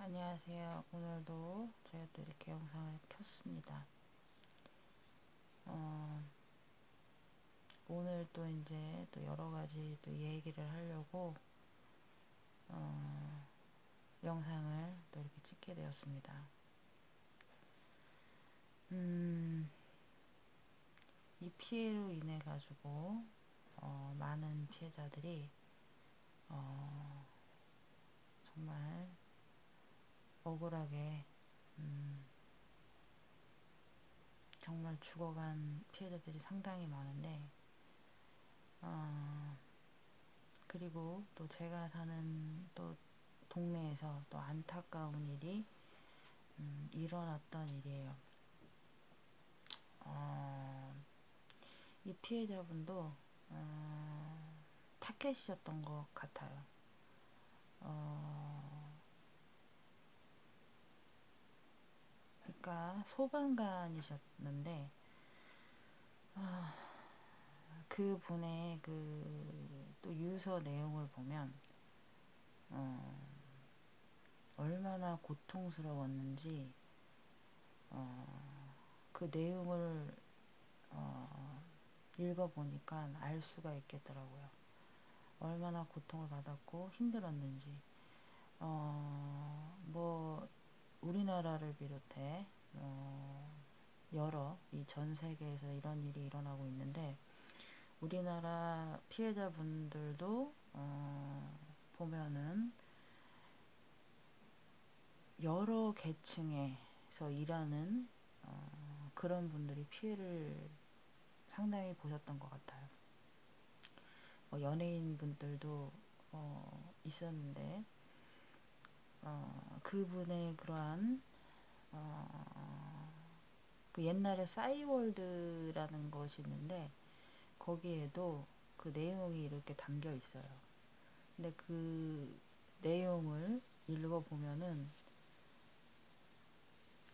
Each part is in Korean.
안녕하세요. 오늘도 제가 또 이렇게 영상을 켰습니다. 오늘 또 이제 또 여러 가지 또 얘기를 하려고 영상을 또 이렇게 찍게 되었습니다. 이 피해로 인해 가지고 많은 피해자들이 정말 억울하게 정말 죽어간 피해자들이 상당히 많은데 그리고 또 제가 사는 또 동네에서 또 안타까운 일이 일어났던 일이에요. 이 피해자분도 타켓이셨던 것 같아요. 그러니까 소방관이셨는데 그분의 그 또 유서 내용을 보면 얼마나 고통스러웠는지 그 내용을 읽어보니까 알 수가 있겠더라고요. 얼마나 고통을 받았고 힘들었는지. 뭐 우리나라를 비롯해 여러 이 전 세계에서 이런 일이 일어나고 있는데 우리나라 피해자분들도 보면은 여러 계층에서 일하는 그런 분들이 피해를 상당히 보셨던 것 같아요. 연예인 분들도 있었는데 그분의 그러한 그 옛날에 싸이월드라는 것이 있는데 거기에도 그 내용이 이렇게 담겨 있어요. 근데 그 내용을 읽어보면은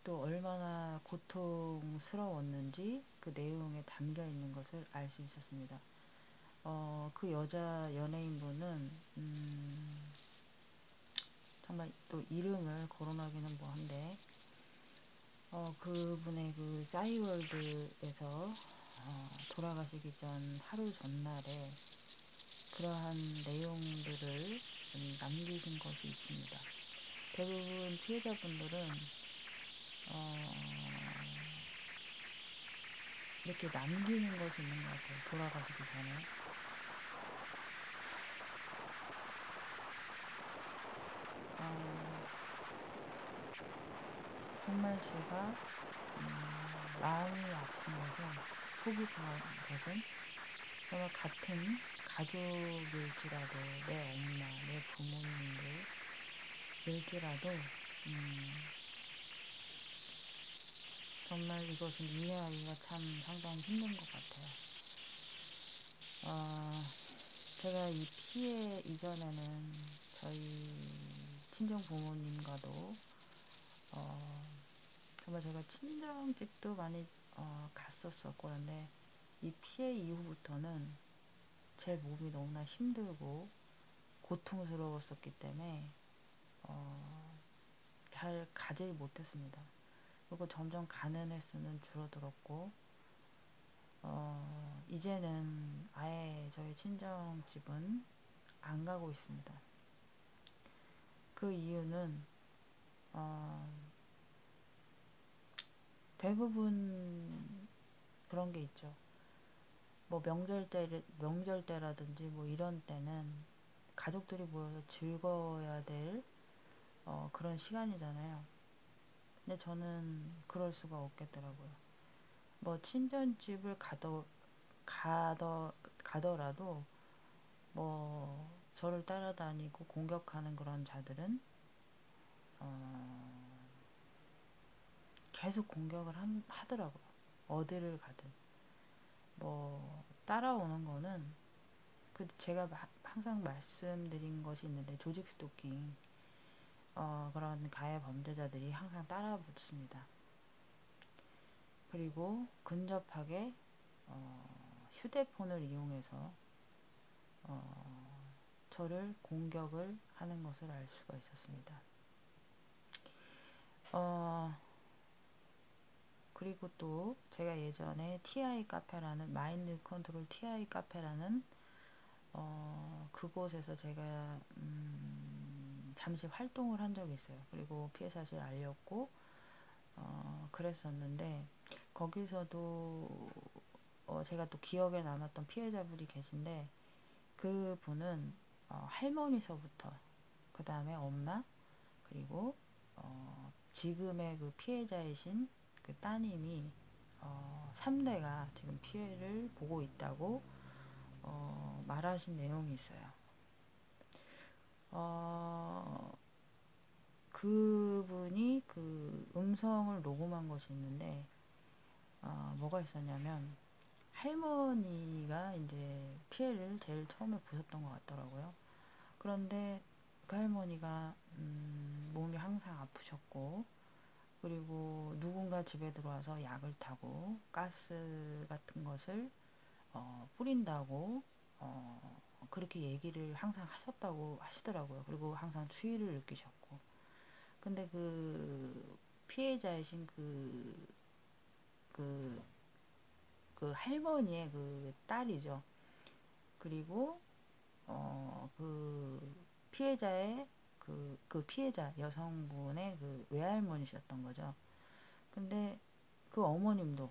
또 얼마나 고통스러웠는지 그 내용에 담겨 있는 것을 알 수 있었습니다. 그 여자 연예인분은 정말 또 이름을 거론하기는 뭐한데 그분의 그 싸이월드에서 돌아가시기 전 하루 전날에 그러한 내용들을 남기신 것이 있습니다. 대부분 피해자분들은 이렇게 남기는 것이 있는 것 같아요. 돌아가시기 전에. 정말 제가 마음이 아픈 것은 속이 상한 것은 정말 같은 가족일지라도 내 엄마, 내 부모님들일지라도 정말 이것은 이해하기가 참 상당히 힘든 것 같아요. 제가 이 피해 이전에는 저희 친정 부모님과도 정말 제가 친정집도 많이 갔었었고 그런데 이 피해 이후부터는 제 몸이 너무나 힘들고 고통스러웠었기 때문에 잘 가지 못했습니다. 그리고 점점 가는 횟수는 줄어들었고 이제는 아예 저희 친정집은 안 가고 있습니다. 그 이유는 대부분 그런 게 있죠. 뭐 명절 때라든지 뭐 이런 때는 가족들이 모여서 즐거워야 될 그런 시간이잖아요. 근데 저는 그럴 수가 없겠더라고요. 뭐 친정집을 가더라도 뭐 저를 따라다니고 공격하는 그런 자들은 계속 공격을 하더라고요. 어디를 가든 뭐 따라오는 거는 그 제가 항상 말씀드린 것이 있는데 조직 스토킹 그런 가해 범죄자들이 항상 따라붙습니다. 그리고 근접하게 휴대폰을 이용해서 저를 공격을 하는 것을 알 수가 있었습니다. 어, 그리고 또 제가 예전에 TI 카페라는 마인드 컨트롤 TI 카페라는 그곳에서 제가 잠시 활동을 한 적이 있어요. 그리고 피해 사실을 알렸고 그랬었는데 거기서도 제가 또 기억에 남았던 피해자분이 계신데 그분은 할머니서부터 그 다음에 엄마 그리고 지금의 그 피해자이신 그 따님이 3대가 지금 피해를 보고 있다고 말하신 내용이 있어요. 그분이 그 음성을 녹음한 것이 있는데 뭐가 있었냐면 할머니가 이제 피해를 제일 처음에 보셨던 것 같더라고요. 그런데 그 할머니가 몸이 항상 아프셨고 그리고 누군가 집에 들어와서 약을 타고 가스 같은 것을 뿌린다고 그렇게 얘기를 항상 하셨다고 하시더라고요. 그리고 항상 추위를 느끼셨고 근데 그 피해자이신 그, 그 할머니의 그 딸이죠. 그리고 그 피해자의 그 피해자 여성분의 그 외할머니셨던 거죠. 근데 그 어머님도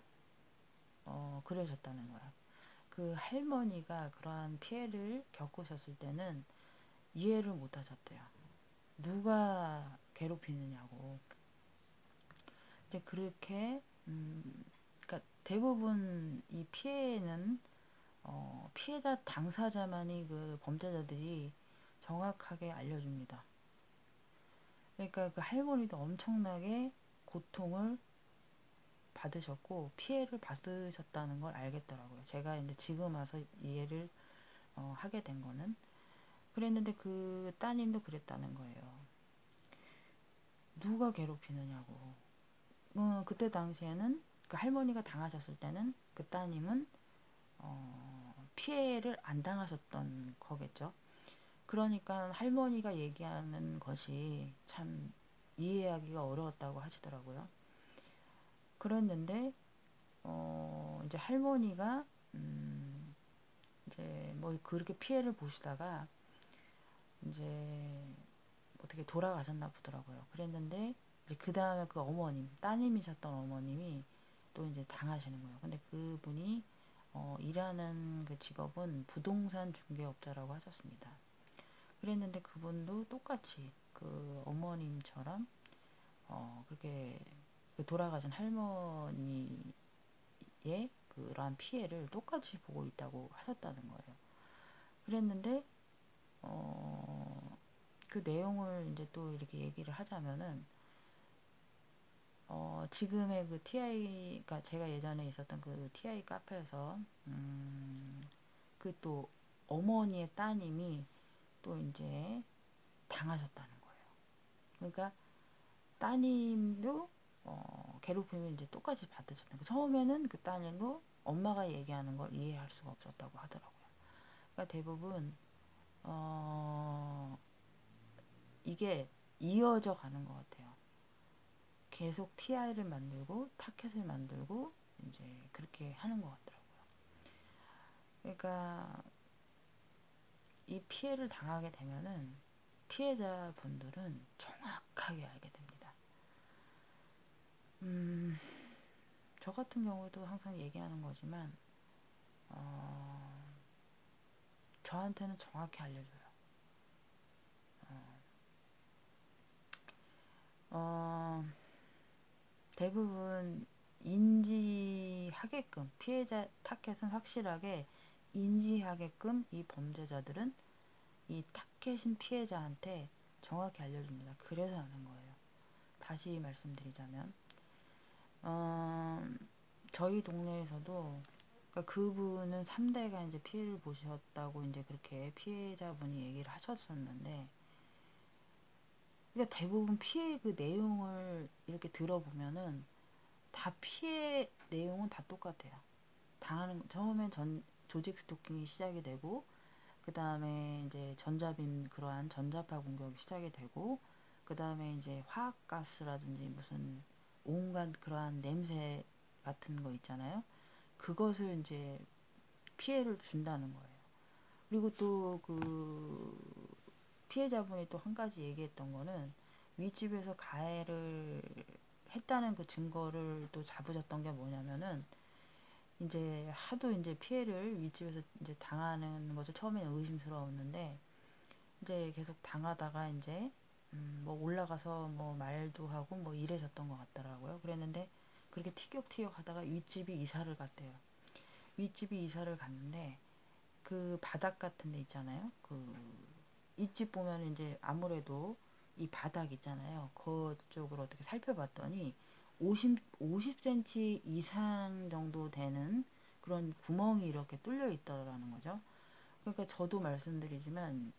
그러셨다는 거야. 그 할머니가 그러한 피해를 겪으셨을 때는 이해를 못 하셨대요. 누가 괴롭히느냐고. 이제 그렇게 그러니까 대부분 이 피해는 피해자 당사자만이 그 범죄자들이 정확하게 알려줍니다. 그러니까 그 할머니도 엄청나게 고통을 받으셨고 피해를 받으셨다는 걸 알겠더라고요. 제가 이제 지금 와서 이해를 하게 된 거는 그랬는데 그 따님도 그랬다는 거예요. 누가 괴롭히느냐고. 그때 당시에는 그 할머니가 당하셨을 때는 그 따님은 피해를 안 당하셨던 거겠죠. 그러니까 할머니가 얘기하는 것이 참 이해하기가 어려웠다고 하시더라고요. 그랬는데 이제 할머니가 이제 뭐 그렇게 피해를 보시다가 이제 어떻게 돌아가셨나 보더라고요. 그랬는데 이제 그 다음에 그 어머님, 따님이셨던 어머님이 또 이제 당하시는 거예요. 근데 그분이 일하는 그 직업은 부동산 중개업자라고 하셨습니다. 그랬는데 그분도 똑같이 그 어머님처럼 그렇게 그 돌아가신 할머니의 그러한 피해를 똑같이 보고 있다고 하셨다는 거예요. 그랬는데 그 내용을 이제 또 이렇게 얘기를 하자면은 지금의 그 TI가 제가 예전에 있었던 그 TI 카페에서 그 또 어머니의 따님이 또 이제 당하셨다는 거예요. 그러니까 따님도 괴롭힘을 이제 똑같이 받으셨던 거. 처음에는 그 따님도 엄마가 얘기하는 걸 이해할 수가 없었다고 하더라고요. 그러니까 대부분 이게 이어져 가는 것 같아요. 계속 TI를 만들고 타켓을 만들고 이제 그렇게 하는 것 같더라고요. 그러니까 이 피해를 당하게 되면은 피해자분들은 정확하게 알게 됩니다. 저 같은 경우도 항상 얘기하는 거지만 저한테는 정확히 알려줘요. 어, 대부분 인지하게끔 피해자 타겟은 확실하게 인지하게끔 이 범죄자들은 이 타겟인 피해자한테 정확히 알려줍니다. 그래서 하는 거예요. 다시 말씀드리자면 저희 동네에서도 그러니까 그분은 3대가 이제 피해를 보셨다고 이제 그렇게 피해자분이 얘기를 하셨었는데 그러니까 대부분 피해 그 내용을 이렇게 들어보면은 다 피해 내용은 다 똑같아요. 당하는 처음엔 조직 스토킹이 시작이 되고 그 다음에 이제 전자빔 그러한 전자파 공격이 시작이 되고 그 다음에 이제 화학가스라든지 무슨 온갖 그러한 냄새 같은 거 있잖아요. 그것을 이제 피해를 준다는 거예요. 그리고 또 그 피해자분이 또 한 가지 얘기했던 거는 윗집에서 가해를 했다는 그 증거를 또 잡으셨던 게 뭐냐면은 이제 하도 이제 피해를 윗집에서 이제 당하는 것을 처음에는 의심스러웠는데 이제 계속 당하다가 이제 뭐 올라가서 뭐 말도 하고 뭐 이래졌던 것 같더라고요. 그랬는데 그렇게 티격태격 하다가 윗집이 이사를 갔대요. 윗집이 이사를 갔는데 그 바닥 같은 데 있잖아요. 그 윗집 보면 이제 아무래도 이 바닥 있잖아요. 그쪽으로 어떻게 살펴봤더니 50cm 이상 정도 되는 그런 구멍이 이렇게 뚫려 있더라는 거죠. 그러니까 저도 말씀드리지만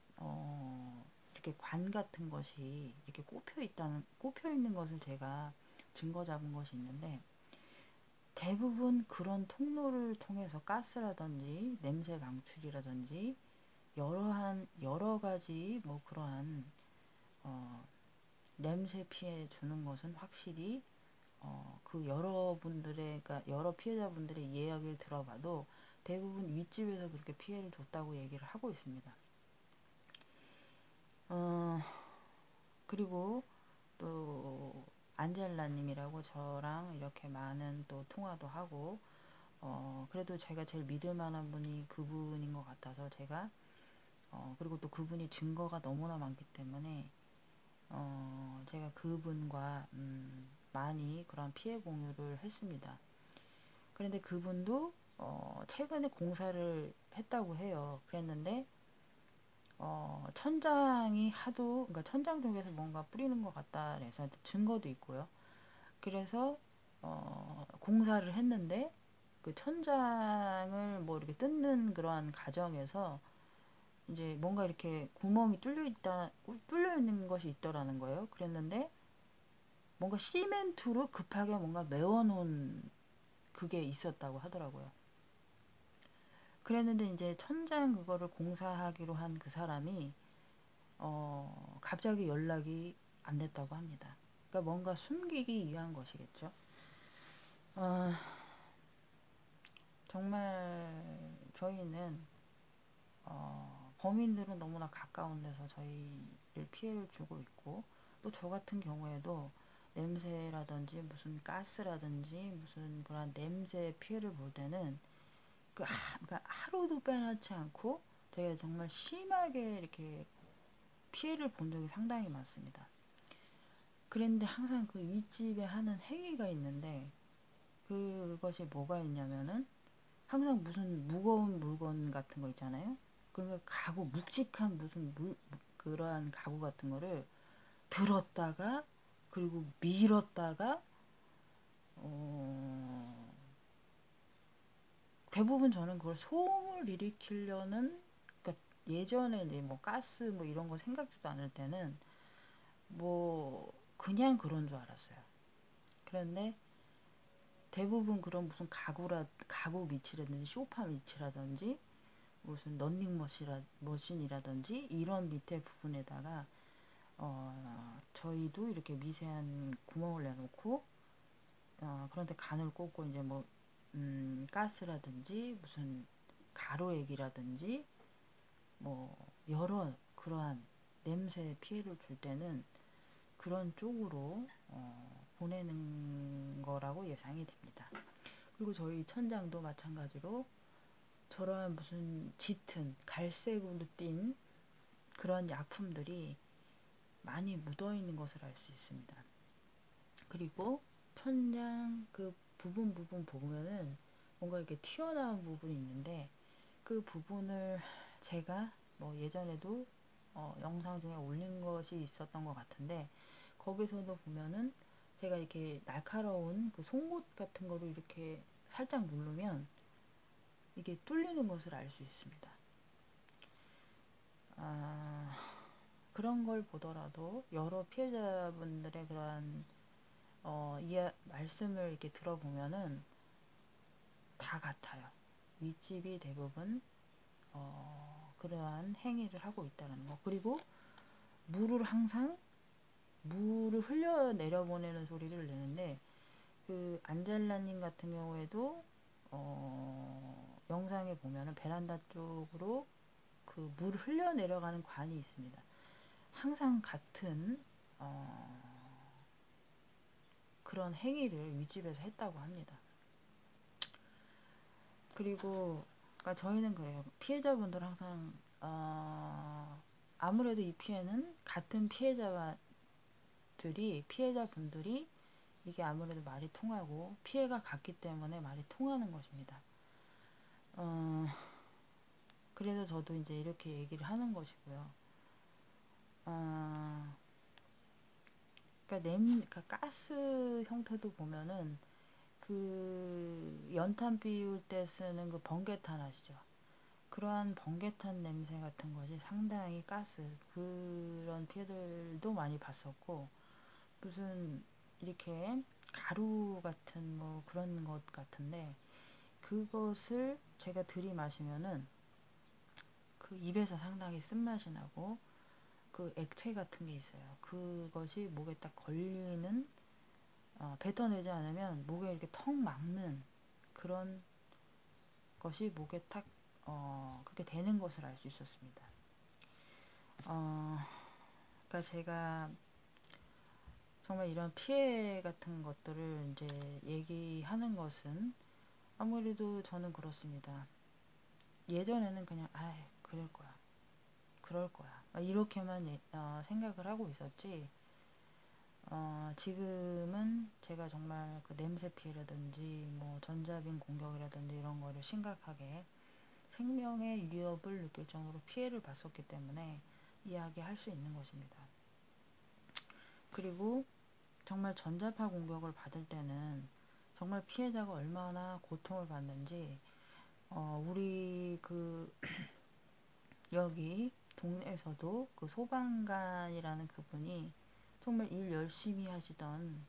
이렇게 관 같은 것이 이렇게 꼽혀 있는 것을 제가 증거 잡은 것이 있는데 대부분 그런 통로를 통해서 가스라든지 냄새 방출이라든지 여러 가지 뭐 그러한 냄새 피해 주는 것은 확실히 그 여러분들의 그러니까 여러 피해자분들의 이야기를 들어봐도 대부분 윗집에서 그렇게 피해를 줬다고 얘기를 하고 있습니다. 그리고 또 안젤라님이라고 저랑 이렇게 많은 또 통화도 하고 그래도 제가 제일 믿을 만한 분이 그분인 것 같아서 제가 그리고 또 그분이 증거가 너무나 많기 때문에 제가 그분과 많이 그런 피해 공유를 했습니다. 그런데 그분도 최근에 공사를 했다고 해요. 그랬는데 천장이 하도 그러니까 천장 쪽에서 뭔가 뿌리는 것 같다 그래서 증거도 있고요. 그래서 공사를 했는데 그 천장을 뭐 이렇게 뜯는 그러한 과정에서 이제 뭔가 이렇게 구멍이 뚫려 있는 것이 있더라는 거예요. 그랬는데 뭔가 시멘트로 급하게 뭔가 메워놓은 그게 있었다고 하더라고요. 그랬는데 이제 천장 그거를 공사하기로 한 그 사람이 갑자기 연락이 안 됐다고 합니다. 그러니까 뭔가 숨기기 위한 것이겠죠. 정말 저희는 범인들은 너무나 가까운 데서 저희를 피해를 주고 있고 또 저 같은 경우에도 냄새라든지 무슨 가스라든지 무슨 그런 냄새 피해를 볼 때는 그러니까 하루도 빼놓지 않고 제가 정말 심하게 이렇게 피해를 본 적이 상당히 많습니다. 그런데 항상 그 윗집에 하는 행위가 있는데 그것이 뭐가 있냐면은 항상 무슨 무거운 물건 같은 거 있잖아요. 그러니까 가구 묵직한 무슨 그러한 가구 같은 거를 들었다가 그리고 밀었다가 대부분 저는 그걸 소음을 일으키려는 그러니까 예전에 이제 뭐 가스 뭐 이런 거 생각지도 않을 때는 뭐 그냥 그런 줄 알았어요. 그런데 대부분 그런 무슨 가구 밑이라든지 소파 밑이라든지 무슨 머신이라든지 이런 밑에 부분에다가 저희도 이렇게 미세한 구멍을 내놓고 그런데 간을 꽂고 이제 뭐 가스라든지 무슨 가로액이라든지 뭐 여러 그러한 냄새 피해를 줄 때는 그런 쪽으로 보내는 거라고 예상이 됩니다. 그리고 저희 천장도 마찬가지로 저러한 무슨 짙은 갈색으로 띈 그런 약품들이 많이 묻어 있는 것을 알 수 있습니다. 그리고 천장 그 부분 보면은 뭔가 이렇게 튀어나온 부분이 있는데 그 부분을 제가 뭐 예전에도 영상 중에 올린 것이 있었던 것 같은데 거기서도 보면은 제가 이렇게 날카로운 그 송곳 같은 거로 이렇게 살짝 누르면 이게 뚫리는 것을 알 수 있습니다. 그런 걸 보더라도 여러 피해자분들의 그러한 말씀을 이렇게 들어보면은 다 같아요. 윗집이 대부분 그러한 행위를 하고 있다는 거. 그리고 물을 항상 흘려 내려보내는 소리를 내는데, 그 안젤라님 같은 경우에도 영상에 보면은 베란다 쪽으로 그 물 흘려 내려가는 관이 있습니다. 항상 같은 그런 행위를 윗집에서 했다고 합니다. 그리고 그러니까 저희는 그래요. 피해자분들 항상 아무래도 이 피해는 같은 피해자분들이 이게 아무래도 말이 통하고 피해가 같기 때문에 말이 통하는 것입니다. 그래서 저도 이제 이렇게 얘기를 하는 것이고요. 그러니까 가스 형태도 보면은 그 연탄 비울 때 쓰는 그 번개탄 아시죠? 그러한 번개탄 냄새 같은 것이 상당히 그런 피해들도 많이 봤었고, 무슨 이렇게 가루 같은 뭐 그런 것 같은데, 그것을 제가 들이마시면은 그 입에서 상당히 쓴맛이 나고, 그 액체 같은 게 있어요. 그것이 목에 딱 걸리는, 뱉어내지 않으면 목에 이렇게 턱 막는 그런 것이 목에 탁 그렇게 되는 것을 알 수 있었습니다. 그러니까 제가 정말 이런 피해 같은 것들을 이제 얘기하는 것은 아무래도 저는 그렇습니다. 예전에는 그냥 그럴 거야 이렇게만 생각을 하고 있었지, 지금은 제가 정말 그 냄새 피해라든지 뭐 전자빈 공격이라든지 이런 거를 심각하게 생명의 위협을 느낄 정도로 피해를 봤었기 때문에 이야기할 수 있는 것입니다. 그리고 정말 전자파 공격을 받을 때는 정말 피해자가 얼마나 고통을 받는지, 우리 그 여기 동네에서도 그 소방관이라는 그분이 정말 일 열심히 하시던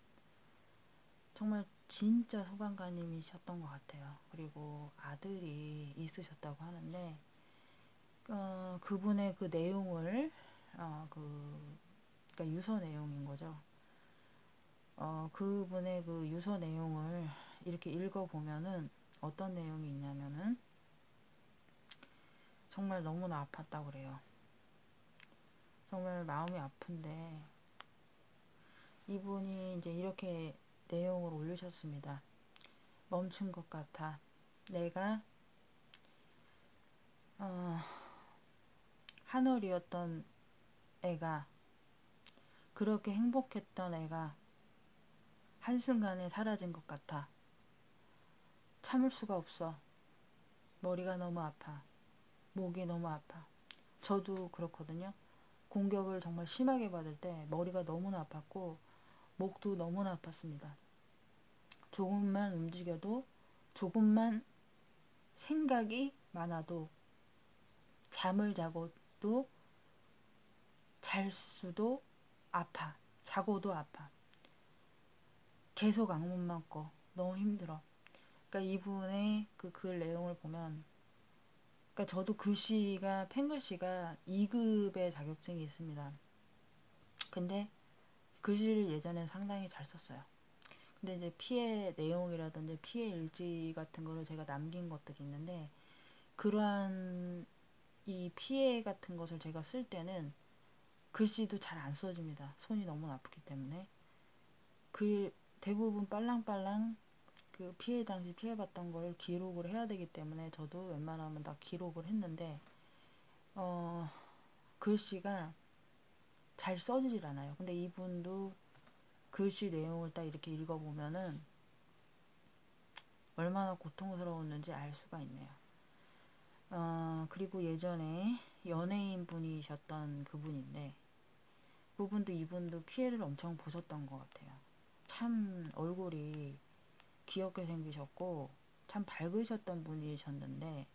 정말 진짜 소방관님이셨던 것 같아요. 그리고 아들이 있으셨다고 하는데, 그분의 그 내용을 그러니까 유서 내용인 거죠. 그분의 그 유서 내용을 이렇게 읽어보면은 어떤 내용이 있냐면은 정말 너무나 아팠다고 그래요. 정말 마음이 아픈데 이분이 이제 이렇게 내용을 올리셨습니다. 멈춘 것 같아. 내가 한올이었던 애가, 그렇게 행복했던 애가 한순간에 사라진 것 같아. 참을 수가 없어. 머리가 너무 아파. 목이 너무 아파. 저도 그렇거든요. 공격을 정말 심하게 받을 때 머리가 너무나 아팠고 목도 너무나 아팠습니다. 조금만 움직여도, 조금만 생각이 많아도, 잠을 자고도, 잘 수도 아파. 자고도 아파. 계속 악몽만 꿔. 너무 힘들어. 그러니까 이분의 그 글 내용을 보면, 그러니까 저도 펜글씨가 2급의 자격증이 있습니다. 근데 글씨를 예전에 상당히 잘 썼어요. 근데 이제 피해 내용이라든지 피해 일지 같은 거를 제가 남긴 것들이 있는데, 그러한 이 피해 같은 것을 제가 쓸 때는 글씨도 잘 안 써집니다. 손이 너무 아프기 때문에. 대부분 빨랑빨랑 그 당시 피해봤던 걸 기록을 해야 되기 때문에 저도 웬만하면 다 기록을 했는데, 글씨가 잘 써지질 않아요. 근데 이분도 글씨 내용을 딱 이렇게 읽어보면은 얼마나 고통스러웠는지 알 수가 있네요. 그리고 예전에 연예인 분이셨던 그분인데, 이분도 피해를 엄청 보셨던 것 같아요. 참 얼굴이 귀엽게 생기셨고 참 밝으셨던 분이셨는데,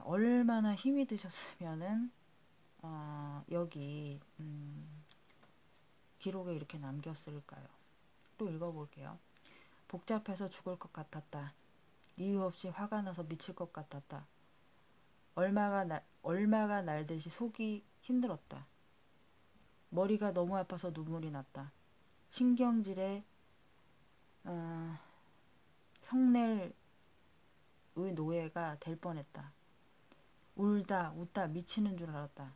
얼마나 힘이 드셨으면은 여기 기록에 이렇게 남겼을까요? 또 읽어볼게요. 복잡해서 죽을 것 같았다. 이유 없이 화가 나서 미칠 것 같았다. 얼마가 날듯이 속이 힘들었다. 머리가 너무 아파서 눈물이 났다. 신경질에 어, 성낼 의 노예가 될 뻔했다. 울다 웃다 미치는 줄 알았다.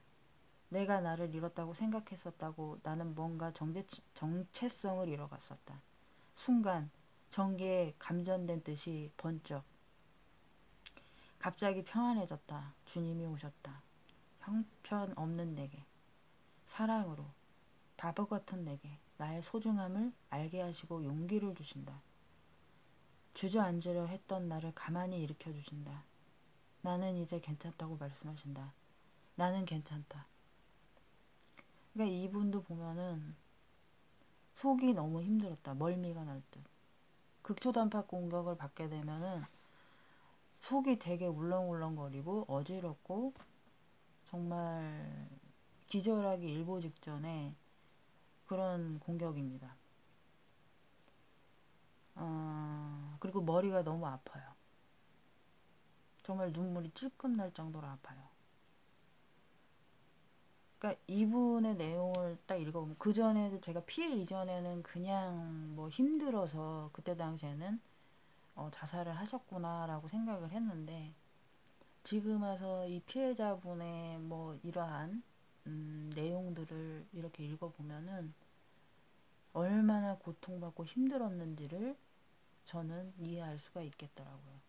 내가 나를 잃었다고 생각했었다고 나는 뭔가 정체성을 잃어갔었다. 순간 전기에 감전된 듯이 번쩍 갑자기 평안해졌다. 주님이 오셨다. 형편없는 내게 사랑으로 바보 같은 내게 나의 소중함을 알게 하시고 용기를 주신다. 주저앉으려 했던 나를 가만히 일으켜 주신다. 나는 이제 괜찮다고 말씀하신다. 나는 괜찮다. 그러니까 이분도 보면은 속이 너무 힘들었다. 멀미가 날 듯. 극초단파 공격을 받게 되면은 속이 되게 울렁울렁거리고 어지럽고 정말 기절하기 일보 직전에 그런 공격입니다. 그리고 머리가 너무 아파요. 정말 눈물이 찔끔 날 정도로 아파요. 그러니까 이분의 내용을 딱 읽어보면 그 전에도 제가 피해 이전에는 그냥 뭐 힘들어서 그때 당시에는 자살을 하셨구나라고 생각을 했는데 지금 와서 이 피해자분의 뭐 이러한 내용들을 이렇게 읽어보면은 얼마나 고통받고 힘들었는지를 저는 이해할 수가 있겠더라고요.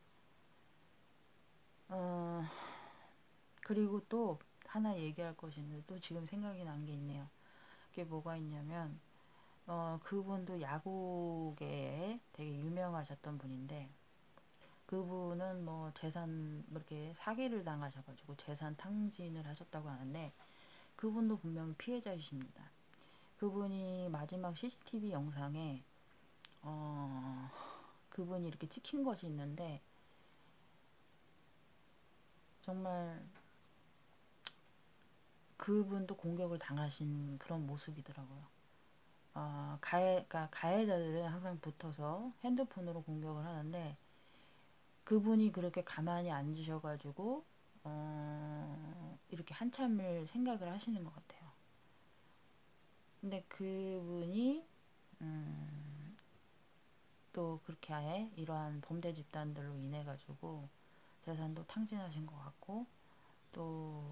그리고 또 하나 얘기할 것이 있는데 또 지금 생각이 난 게 있네요. 그게 뭐가 있냐면 그분도 야구계에 되게 유명하셨던 분인데 그분은 뭐 재산 이렇게 사기를 당하셔가지고 재산 탕진을 하셨다고 하는데 그분도 분명히 피해자이십니다. 그분이 마지막 CCTV 영상에 그분이 이렇게 찍힌 것이 있는데 정말 그분도 공격을 당하신 그런 모습이더라고요. 그러니까 가해자들은 항상 붙어서 핸드폰으로 공격을 하는데 그분이 그렇게 가만히 앉으셔가지고 이렇게 한참을 생각을 하시는 것 같아요. 근데 그분이 또 그렇게 아예 이러한 범죄 집단들로 인해 가지고 재산도 탕진하신 것 같고 또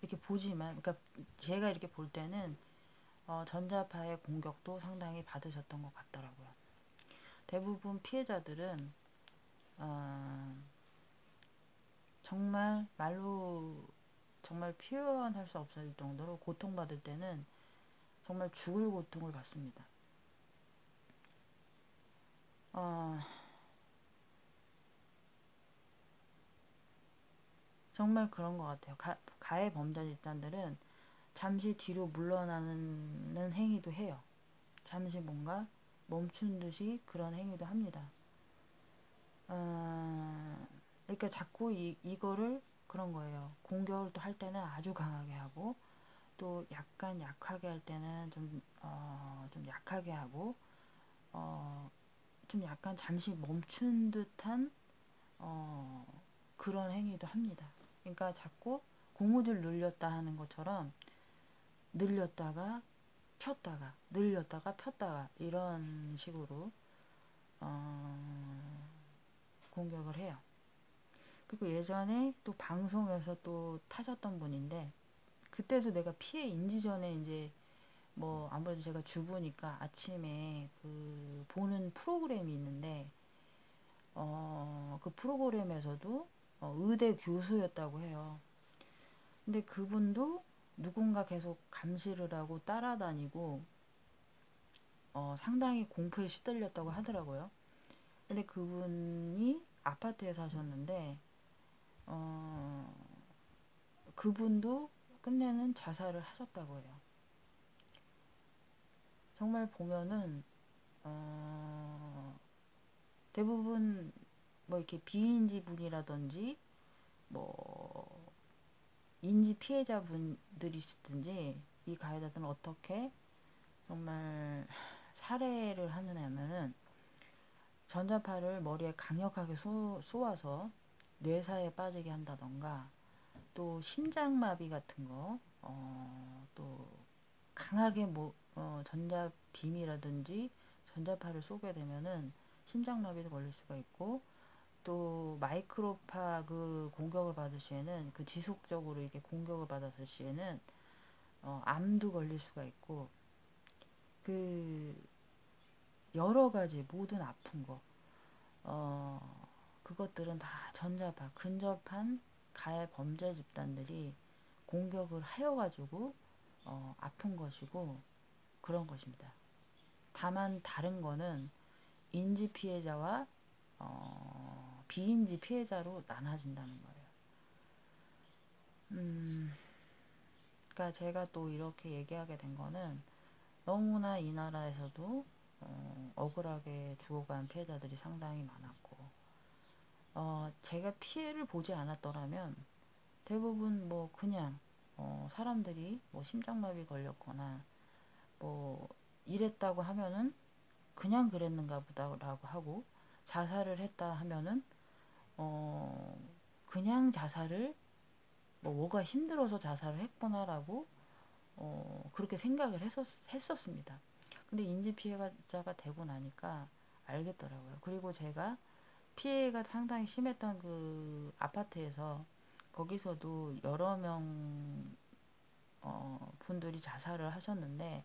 이렇게 보지만 그러니까 제가 이렇게 볼 때는 전자파의 공격도 상당히 받으셨던 것 같더라고요. 대부분 피해자들은 정말 말로 정말 표현할 수 없을 정도로 고통받을 때는 정말 죽을 고통을 받습니다. 정말 그런 것 같아요. 가해 범죄 집단들은 잠시 뒤로 물러나는 행위도 해요. 잠시 뭔가 멈춘 듯이 그런 행위도 합니다. 그러니까 자꾸 이거를 그런 거예요. 공격을 또 할 때는 아주 강하게 하고 또 약간 약하게 할 때는 좀 약하게 하고 좀 약간 잠시 멈춘 듯한 그런 행위도 합니다. 그러니까 자꾸 고무줄 늘렸다 하는 것처럼 늘렸다가 폈다가 늘렸다가 폈다가 이런 식으로 공격을 해요. 그리고 예전에 또 방송에서 또 타셨던 분인데 그때도 내가 피해 인지 전에 이제 뭐 아무래도 제가 주부니까 아침에 그 보는 프로그램이 있는데 그 프로그램에서도 의대 교수였다고 해요. 근데 그분도 누군가 계속 감시를 하고 따라다니고 상당히 공포에 시달렸다고 하더라고요. 근데 그분이 아파트에 사셨는데 그분도 끝내는 자살을 하셨다고 해요. 정말 보면은 대부분 뭐 이렇게 비인지 분이라든지 뭐 인지 피해자분들이시든지 이 가해자들은 어떻게 정말 살해를 하느냐면은 전자파를 머리에 강력하게 쏘아서 뇌사에 빠지게 한다던가 또 심장마비 같은 거, 또 강하게 전자빔이라든지 전자파를 쏘게 되면은 심장마비도 걸릴 수가 있고, 또 마이크로파 그 공격을 받을 시에는, 그 지속적으로 이렇게 공격을 받았을 시에는 암도 걸릴 수가 있고, 그 여러 가지 모든 아픈 거, 그것들은 다 전자파, 근접한 가해 범죄 집단들이 공격을 하여가지고 아픈 것이고 그런 것입니다. 다만 다른 거는 인지 피해자와 비인지 피해자로 나눠진다는 거예요. 그러니까 제가 또 이렇게 얘기하게 된 거는, 너무나 이 나라에서도 억울하게 죽어간 피해자들이 상당히 많았고, 제가 피해를 보지 않았더라면 대부분 뭐 그냥 사람들이 뭐 심장마비 걸렸거나 뭐 이랬다고 하면은 그냥 그랬는가 보다라고 하고, 자살을 했다 하면은 그냥 자살을, 뭐가 힘들어서 자살을 했구나라고 그렇게 생각을 했었습니다. 근데 인지 피해자가 되고 나니까 알겠더라고요. 그리고 제가 피해가 상당히 심했던 그 아파트에서, 거기서도 여러 명 분들이 자살을 하셨는데,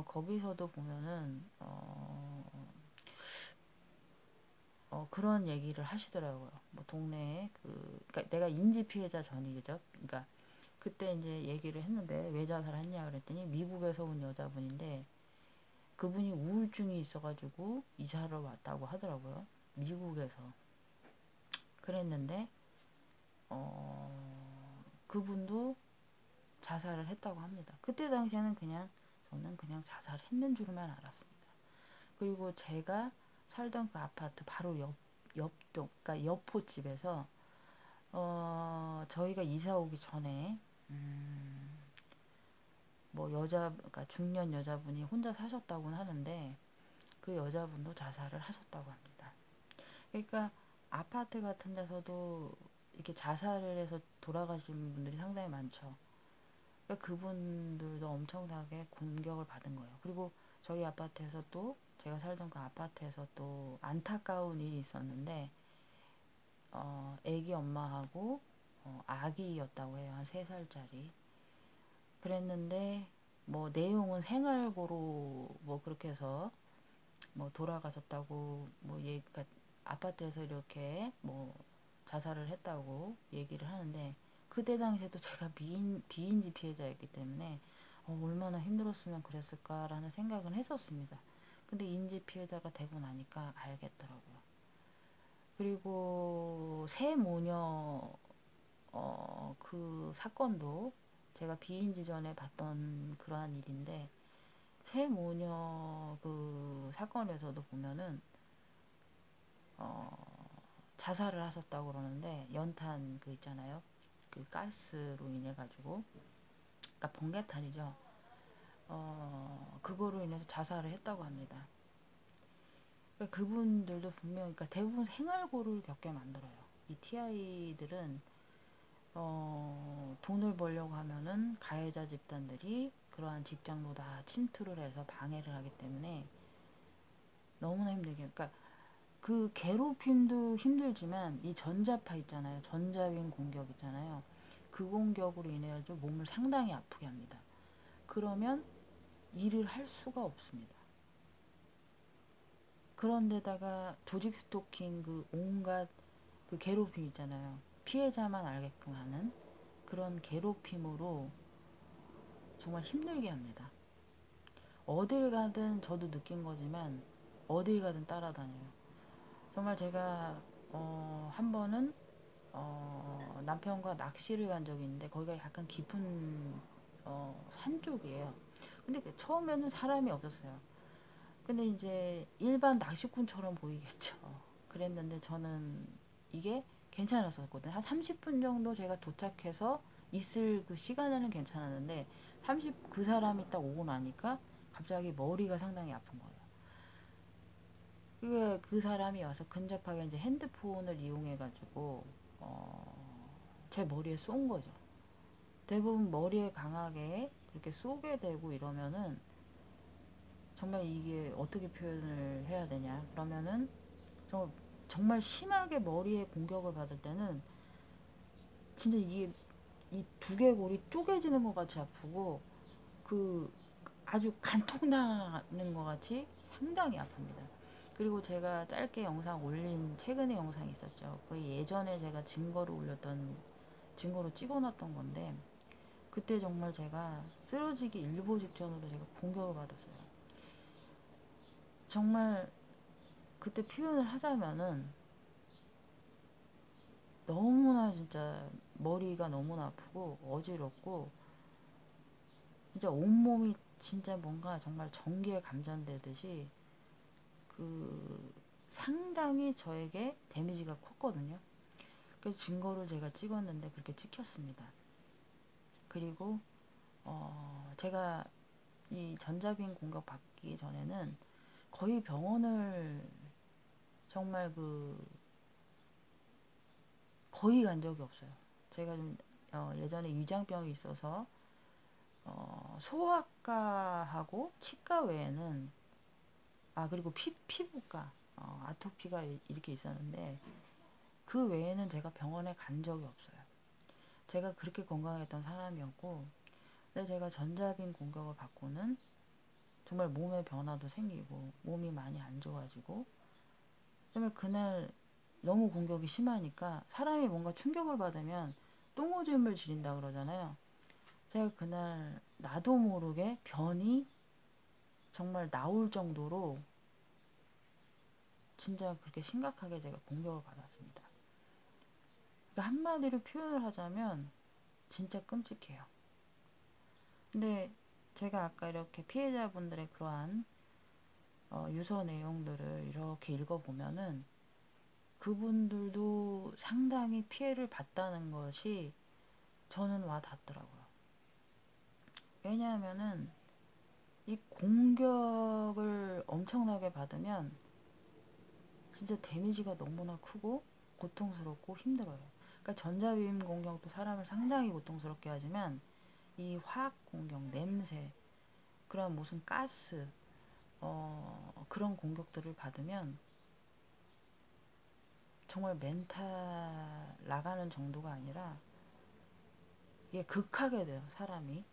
거기서도 보면은 그런 얘기를 하시더라고요. 뭐 동네에 그러니까 내가 인지 피해자 전이죠. 그러니까 그때 이제 얘기를 했는데 왜 자살했냐 그랬더니, 미국에서 온 여자분인데 그분이 우울증이 있어가지고 이사를 왔다고 하더라고요. 미국에서. 그랬는데 그분도 자살을 했다고 합니다. 그때 당시에는 저는 그냥 자살했는 줄만 알았습니다. 그리고 제가 살던 그 아파트 바로 옆동, 그러니까 옆포집에서 저희가 이사 오기 전에 뭐 그러니까 중년 여자분이 혼자 사셨다고는 하는데, 그 여자분도 자살을 하셨다고 합니다. 그러니까 아파트 같은 데서도 이렇게 자살을 해서 돌아가신 분들이 상당히 많죠. 그러니까 그분들도 엄청나게 공격을 받은 거예요. 그리고 저희 아파트에서 또, 제가 살던 그 아파트에서 또 안타까운 일이 있었는데, 애기 엄마하고 아기였다고 해요. 한 3살짜리. 그랬는데 뭐 내용은 생활고로 뭐 그렇게 해서 뭐 돌아가셨다고, 뭐 그러니까 아파트에서 이렇게 뭐 자살을 했다고 얘기를 하는데, 그때 당시에도 제가 비인지 피해자였기 때문에 얼마나 힘들었으면 그랬을까라는 생각은 했었습니다. 근데 인지 피해자가 되고 나니까 알겠더라고요. 그리고 새 모녀 그 사건도 제가 비인지 전에 봤던 그러한 일인데, 새 모녀 그 사건에서도 보면은 자살을 하셨다고 그러는데, 연탄 그 있잖아요. 그 가스로 인해 가지고, 그러니까 번개탄이죠. 그거로 인해서 자살을 했다고 합니다. 그러니까 그분들도 분명, 그러니까 대부분 생활고를 겪게 만들어요. 이 TI들은 돈을 벌려고 하면은 가해자 집단들이 그러한 직장도 다 침투를 해서 방해를 하기 때문에 너무나 힘들게, 그러니까 그 괴롭힘도 힘들지만 이 전자파 있잖아요. 전자빔 공격 있잖아요. 그 공격으로 인해 서 몸을 상당히 아프게 합니다. 그러면 일을 할 수가 없습니다. 그런데다가 조직 스토킹, 그 온갖 그 괴롭힘 있잖아요. 피해자만 알게끔 하는 그런 괴롭힘으로 정말 힘들게 합니다. 어딜 가든, 저도 느낀 거지만 어딜 가든 따라다녀요. 정말 제가 한 번은 남편과 낚시를 간 적이 있는데, 거기가 약간 깊은 산 쪽이에요. 근데 처음에는 사람이 없었어요. 근데 이제 일반 낚시꾼처럼 보이겠죠. 그랬는데 저는 이게 괜찮았었거든요. 한 30분 정도 제가 도착해서 있을 그 시간에는 괜찮았는데, 그 사람이 딱 오고 나니까 갑자기 머리가 상당히 아픈 거예요. 그 사람이 와서 근접하게 이제 핸드폰을 이용해가지고 제 머리에 쏜 거죠. 대부분 머리에 강하게 그렇게 쏘게 되고 이러면은 정말 이게 어떻게 표현을 해야 되냐. 그러면은 정말 심하게 머리에 공격을 받을 때는 진짜 이게 이 두개골이 쪼개지는 것 같이 아프고 그 아주 간통당하는 것 같이 상당히 아픕니다. 그리고 제가 짧게 영상 올린 최근에 영상이 있었죠. 그 예전에 제가 증거로 찍어놨던 건데 그때 정말 제가 쓰러지기 일보 직전으로 제가 공격을 받았어요. 정말 그때 표현을 하자면은 너무나 진짜 머리가 너무나 아프고 어지럽고 진짜 온몸이 진짜 뭔가 정말 전기에 감전되듯이 그 상당히 저에게 데미지가 컸거든요. 그래서 증거를 제가 찍었는데 그렇게 찍혔습니다. 그리고 제가 이 전자비임 공격 받기 전에는 거의 병원을 정말 거의 간 적이 없어요. 제가 좀 예전에 위장병이 있어서 소아과하고 치과 외에는 그리고 피부과 아토피가 이렇게 있었는데 그 외에는 제가 병원에 간 적이 없어요. 제가 그렇게 건강했던 사람이었고 근데 제가 전자빈 공격을 받고는 정말 몸에 변화도 생기고 몸이 많이 안 좋아지고 정말 그날 너무 공격이 심하니까 사람이 뭔가 충격을 받으면 똥오줌을 지린다 그러잖아요. 제가 그날 나도 모르게 변이 정말 나올 정도로 진짜 그렇게 심각하게 제가 공격을 받았습니다. 그러니까 한마디로 표현을 하자면 진짜 끔찍해요. 근데 제가 아까 이렇게 피해자분들의 그러한 유서 내용들을 이렇게 읽어보면은 그분들도 상당히 피해를 봤다는 것이 저는 와 닿더라고요. 왜냐하면은 이 공격을 엄청나게 받으면 진짜 데미지가 너무나 크고 고통스럽고 힘들어요. 그러니까 전자비임 공격도 사람을 상당히 고통스럽게 하지만 이 화학 공격, 냄새, 그런 무슨 가스, 그런 공격들을 받으면 정말 멘탈 나가는 정도가 아니라 이게 극하게 돼요, 사람이.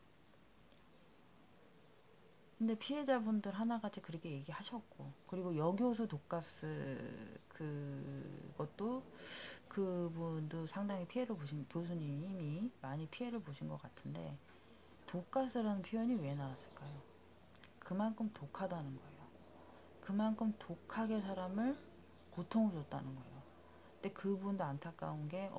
근데 피해자분들 하나같이 그렇게 얘기하셨고, 그리고 여교수 독가스 그것도 그분도 상당히 피해를 보신 교수님이 많이 피해를 보신 것 같은데 독가스라는 표현이 왜 나왔을까요? 그만큼 독하다는 거예요. 그만큼 독하게 사람을 고통을 줬다는 거예요. 근데 그분도 안타까운 게